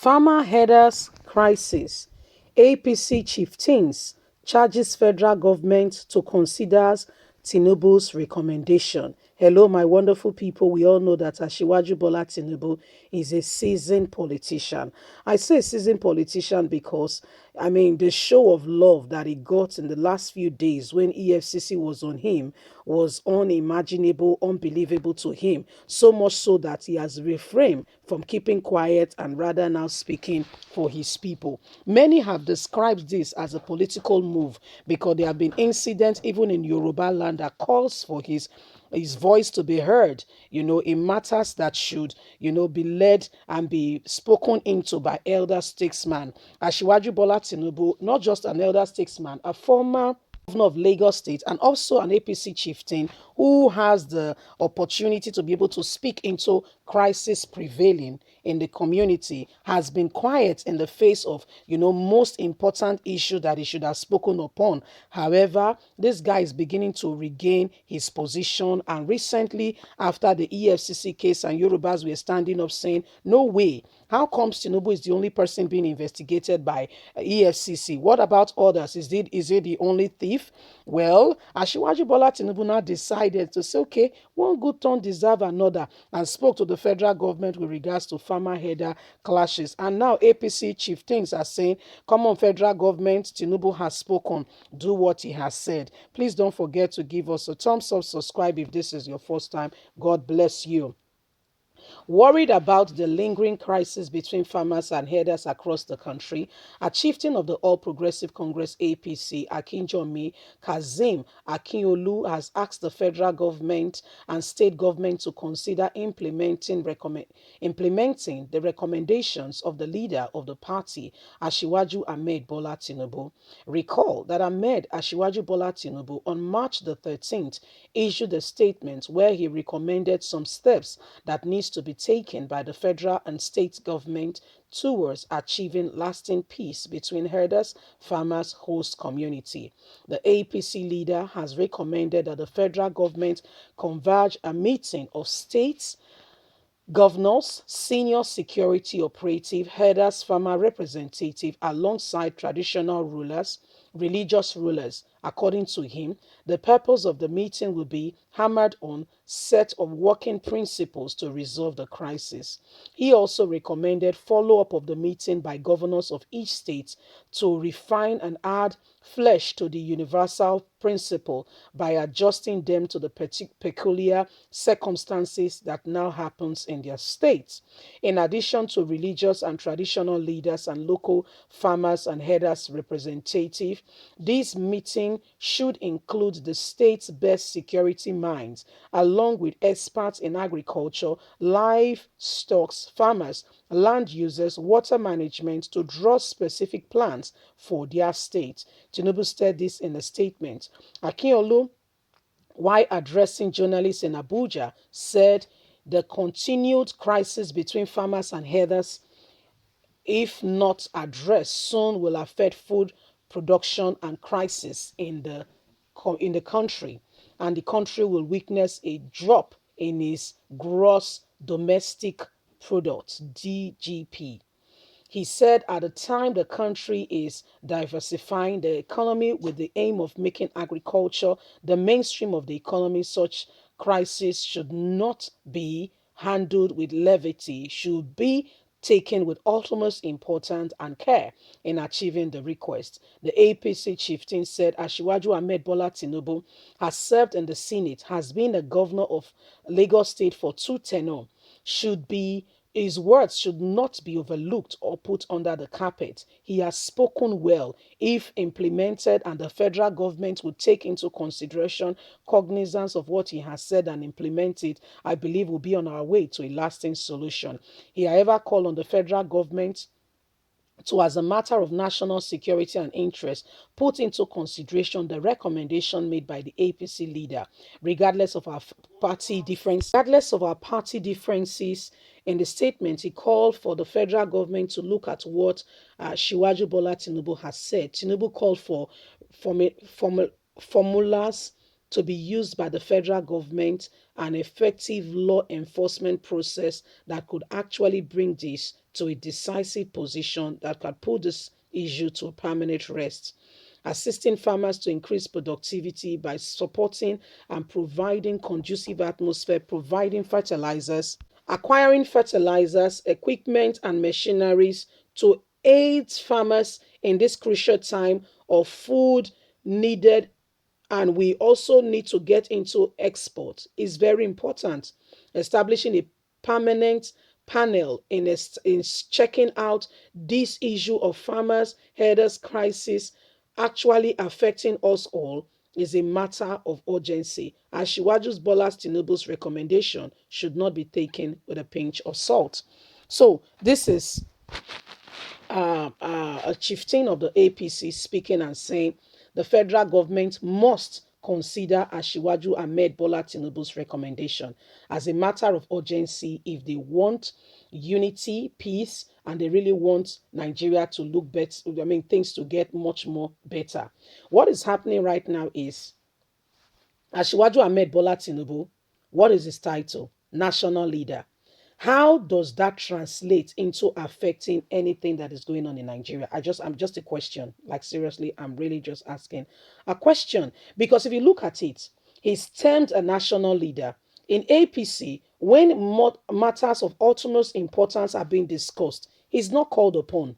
Farmer herders crisis. APC chieftains charges federal government to consider Tinubu's recommendation. Hello, my wonderful people. We all know that Asiwaju Bola Tinubu is a seasoned politician. I say seasoned politician because, the show of love that he got in the last few days when EFCC was on him was unimaginable, unbelievable to him. So much so that he has refrained from keeping quiet and rather now speaking for his people. Many have described this as a political move because there have been incidents even in Yoruba land that calls for his voice to be heard, in matters that should, be led and be spoken into by elder statesmen. Asiwaju Bola Tinubu, not just an elder statesman, a former governor of Lagos State and also an APC chieftain who has the opportunity to be able to speak into crisis prevailing in the community, has been quiet in the face of, most important issue that he should have spoken upon. However, this guy is beginning to regain his position, and recently after the EFCC case and Yorubas were standing up saying, no way, how comes Tinubu is the only person being investigated by EFCC? What about others? Is it the only thief? Well, Asiwaju Bola Tinubu now decided to say, okay, one good turn deserve another, and spoke to the federal government with regards to farmer header clashes. And now APC chieftains are saying, come on, federal government, Tinubu has spoken. Do what he has said. Please don't forget to give us a thumbs up, subscribe if this is your first time. God bless you. Worried about the lingering crisis between farmers and herders across the country, a chieftain of the All Progressive Congress APC, Akinjomi Kazeem Akinyolu, has asked the federal government and state government to consider implementing the recommendations of the leader of the party, Asiwaju Ahmed Bola Tinubu. Recall that Ahmed Asiwaju Bola Tinubu on March the 13th issued a statement where he recommended some steps that needs to be taken by the federal and state government towards achieving lasting peace between herders, farmers, host community. The APC leader has recommended that the federal government converge a meeting of states, governors, senior security operative, herders, farmer representative, alongside traditional rulers, religious rulers. According to him, the purpose of the meeting will be hammered on set of working principles to resolve the crisis. He also recommended follow-up of the meeting by governors of each state to refine and add flesh to the universal principle by adjusting them to the peculiar circumstances that now happens in their states. In addition to religious and traditional leaders and local farmers and herders representative, this meeting should include the state's best security minds, along with experts in agriculture, livestock, farmers, land users, water management to draw specific plans for their state. Tinubu said this in a statement. Akinyolu, while addressing journalists in Abuja, said the continued crisis between farmers and herders, if not addressed soon, will affect food production and crisis in the country, and the country will witness a drop in its gross domestic product (DGP). He said at the time the country is diversifying the economy with the aim of making agriculture the mainstream of the economy, such crisis should not be handled with levity, should be taken with utmost importance and care in achieving the request. The APC chieftain said Asiwaju Ahmed Bola Tinubu has served in the Senate, has been a governor of Lagos State for 2 tenures, his words should not be overlooked or put under the carpet. He has spoken well. If implemented and the federal government would take into consideration cognizance of what he has said and implement it, I believe we'll be on our way to a lasting solution. He, however, called on the federal government to, as a matter of national security and interest, put into consideration the recommendation made by the APC leader, regardless of our party differences. In the statement, he called for the federal government to look at what Shiwaju Bola Tinubu has said. Tinubu called for formulas to be used by the federal government, an effective law enforcement process that could actually bring this to a decisive position that can put this issue to a permanent rest, assisting farmers to increase productivity by supporting and providing conducive atmosphere, providing fertilizers, acquiring fertilizers, equipment, and machineries to aid farmers in this crucial time of food needed. And we also need to get into export. It's very important. Establishing a permanent panel in checking out this issue of farmers herders crisis actually affecting us all is a matter of urgency. Ashiwaju's Bolas Tinubu's recommendation should not be taken with a pinch of salt. So this is a chieftain of the APC speaking and saying the federal government must consider Ashiwaju Ahmed Bola Tinubu's recommendation as a matter of urgency if they want unity, peace, and they really want Nigeria to look better. I mean, things to get much more better. What is happening right now is Ashiwaju Ahmed Bola Tinubu, what is his title? National leader. How does that translate into affecting anything that is going on in Nigeria? I'm just a question. Like seriously, I'm really just asking a question. Because if you look at it, he's termed a national leader. In APC, when matters of utmost importance are being discussed, he's not called upon,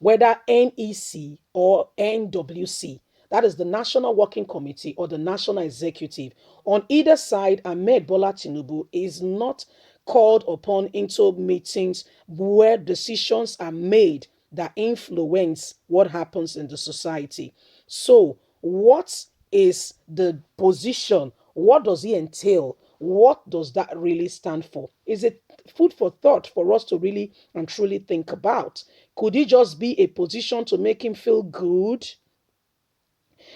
whether NEC or NWC, that is the National Working Committee or the National Executive. On either side, Ahmed Bola Tinubu is not called upon into meetings where decisions are made that influence what happens in the society. So, what is the position? What does he entail? What does that really stand for? Is it food for thought for us to really and truly think about? Could it just be a position to make him feel good?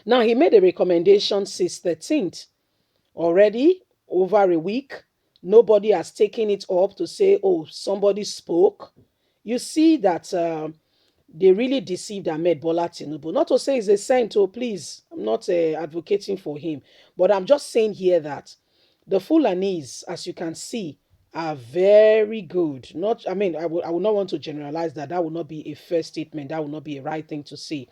Now, he made a recommendation since 13th. Already over a week, nobody has taken it up to say, oh, somebody spoke. You see that they really deceived Ahmed Bola Tinubu. Not to say he's a saint, oh, please. I'm not advocating for him. But I'm just saying here that the Fulanese, as you can see, are very good. Not, I mean, I would not want to generalize that. That would not be a fair statement. That would not be a right thing to say.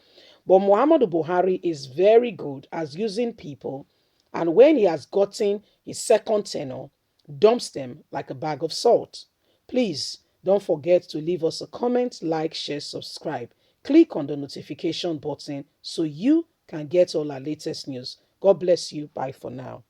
But Muhammadu Buhari is very good as using people. And when he has gotten his second tenure, dumps them like a bag of salt. Please don't forget to leave us a comment, like, share, subscribe. Click on the notification button so you can get all our latest news. God bless you. Bye for now.